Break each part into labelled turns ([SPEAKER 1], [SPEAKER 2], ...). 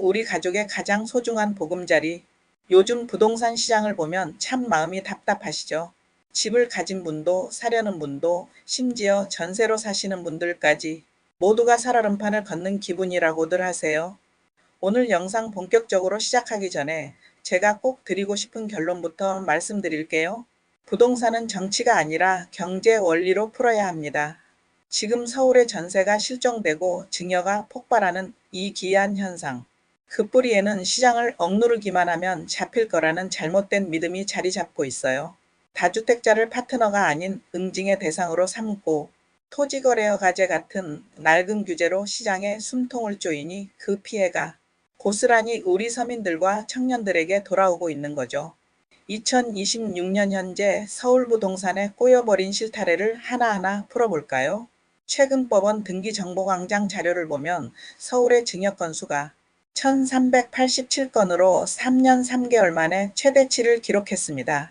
[SPEAKER 1] 우리 가족의 가장 소중한 보금자리. 요즘 부동산 시장을 보면 참 마음이 답답하시죠? 집을 가진 분도 사려는 분도 심지어 전세로 사시는 분들까지 모두가 살얼음판을 걷는 기분이라고들 하세요. 오늘 영상 본격적으로 시작하기 전에 제가 꼭 드리고 싶은 결론부터 말씀드릴게요. 부동산은 정치가 아니라 경제 원리로 풀어야 합니다. 지금 서울의 전세가 실종되고 증여가 폭발하는 이 기이한 현상. 그 뿌리에는 시장을 억누르기만 하면 잡힐 거라는 잘못된 믿음이 자리 잡고 있어요. 다주택자를 파트너가 아닌 응징의 대상으로 삼고 토지거래허가제 같은 낡은 규제로 시장에 숨통을 조이니 그 피해가 고스란히 우리 서민들과 청년들에게 돌아오고 있는 거죠. 2026년 현재 서울 부동산에 꼬여버린 실타래를 하나하나 풀어볼까요? 최근 법원 등기정보광장 자료를 보면 서울의 증여 건수가 1387건으로 3년 3개월 만에 최대치를 기록했습니다.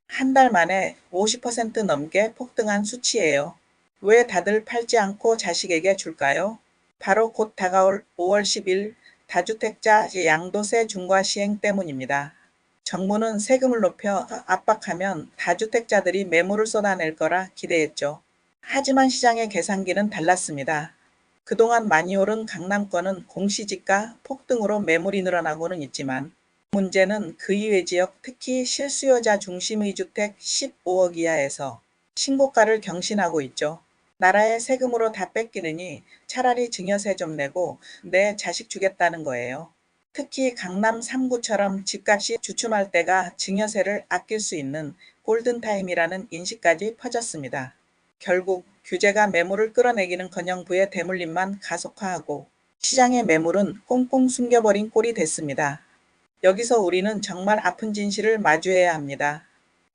[SPEAKER 1] 한 달 만에 50% 넘게 폭등한 수치예요. 왜 다들 팔지 않고 자식에게 줄까요? 바로 곧 다가올 5월 10일 다주택자 양도세 중과 시행 때문입니다. 정부는 세금을 높여 압박하면 다주택자들이 매물을 쏟아낼 거라 기대했죠. 하지만 시장의 계산기는 달랐습니다. 그동안 많이 오른 강남권은 공시지가 폭등으로 매물이 늘어나고는 있지만 문제는 그 이외 지역, 특히 실수요자 중심의 주택 15억 이하에서 신고가를 경신하고 있죠. 나라의 세금으로 다 뺏기느니 차라리 증여세 좀 내고 내 자식 주겠다는 거예요. 특히 강남 3구처럼 집값이 주춤할 때가 증여세를 아낄 수 있는 골든타임이라는 인식까지 퍼졌습니다. 결국 규제가 매물을 끌어내기는커녕 부의 대물림만 가속화하고 시장의 매물은 꽁꽁 숨겨버린 꼴이 됐습니다. 여기서 우리는 정말 아픈 진실을 마주해야 합니다.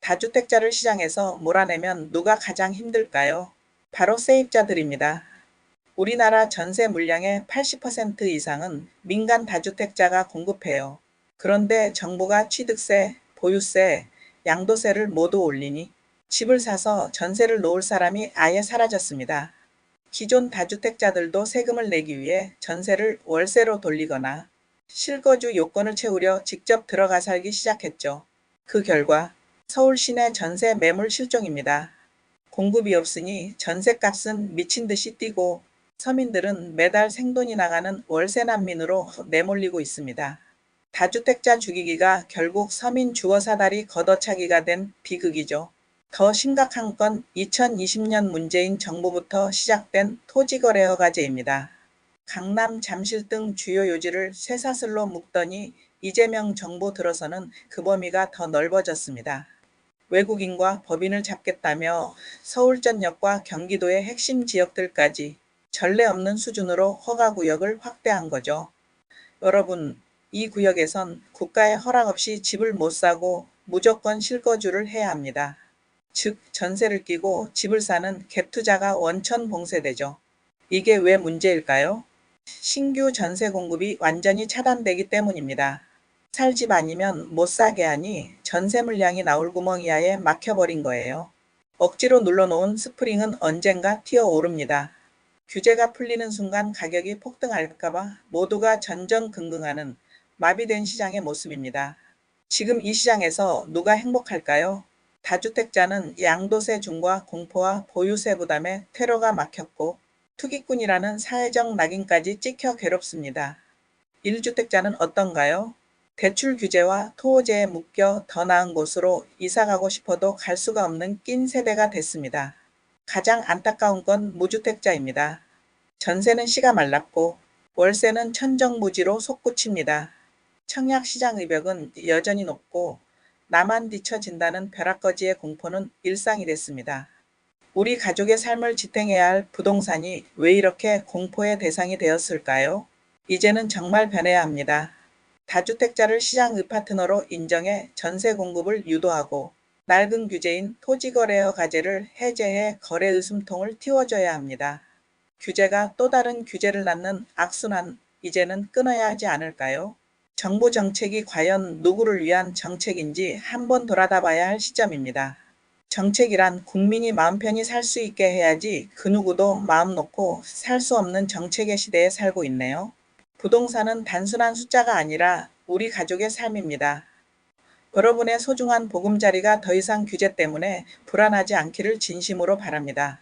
[SPEAKER 1] 다주택자를 시장에서 몰아내면 누가 가장 힘들까요? 바로 세입자들입니다. 우리나라 전세 물량의 80% 이상은 민간 다주택자가 공급해요. 그런데 정부가 취득세, 보유세, 양도세를 모두 올리니 집을 사서 전세를 놓을 사람이 아예 사라졌습니다. 기존 다주택자들도 세금을 내기 위해 전세를 월세로 돌리거나 실거주 요건을 채우려 직접 들어가 살기 시작했죠. 그 결과 서울 시내 전세 매물 실종입니다. 공급이 없으니 전세값은 미친 듯이 뛰고 서민들은 매달 생돈이 나가는 월세 난민으로 내몰리고 있습니다. 다주택자 죽이기가 결국 서민 주거사다리 걷어차기가 된 비극이죠. 더 심각한 건 2020년 문재인 정부부터 시작된 토지거래허가제입니다. 강남, 잠실 등 주요 요지를 쇠사슬로 묶더니 이재명 정부 들어서는 그 범위가 더 넓어졌습니다. 외국인과 법인을 잡겠다며 서울전역과 경기도의 핵심 지역들까지 전례 없는 수준으로 허가구역을 확대한 거죠. 여러분, 이 구역에선 국가의 허락 없이 집을 못 사고 무조건 실거주를 해야 합니다. 즉, 전세를 끼고 집을 사는 갭투자가 원천 봉쇄되죠. 이게 왜 문제일까요? 신규 전세 공급이 완전히 차단되기 때문입니다. 살 집 아니면 못 사게 하니 전세 물량이 나올 구멍 이하에 막혀버린 거예요. 억지로 눌러놓은 스프링은 언젠가 튀어오릅니다. 규제가 풀리는 순간 가격이 폭등할까봐 모두가 전전긍긍하는 마비된 시장의 모습입니다. 지금 이 시장에서 누가 행복할까요? 다주택자는 양도세 중과 공포와 보유세 부담에 퇴로가 막혔고 투기꾼이라는 사회적 낙인까지 찍혀 괴롭습니다. 1주택자는 어떤가요? 대출 규제와 토호제에 묶여 더 나은 곳으로 이사가고 싶어도 갈 수가 없는 낀 세대가 됐습니다. 가장 안타까운 건 무주택자입니다. 전세는 씨가 말랐고 월세는 천정부지로 솟구칩니다. 청약시장 의벽은 여전히 높고 나만 뒤처진다는 벼락거지의 공포는 일상이 됐습니다. 우리 가족의 삶을 지탱해야 할 부동산이 왜 이렇게 공포의 대상이 되었을까요? 이제는 정말 변해야 합니다. 다주택자를 시장의 파트너로 인정해 전세 공급을 유도하고 낡은 규제인 토지거래허가제를 해제해 거래의 숨통을 틔워줘야 합니다. 규제가 또 다른 규제를 낳는 악순환, 이제는 끊어야 하지 않을까요? 정부 정책이 과연 누구를 위한 정책인지 한번 돌아다봐야 할 시점입니다. 정책이란 국민이 마음 편히 살 수 있게 해야지 그 누구도 마음 놓고 살 수 없는 정책의 시대에 살고 있네요. 부동산은 단순한 숫자가 아니라 우리 가족의 삶입니다. 여러분의 소중한 보금자리가 더 이상 규제 때문에 불안하지 않기를 진심으로 바랍니다.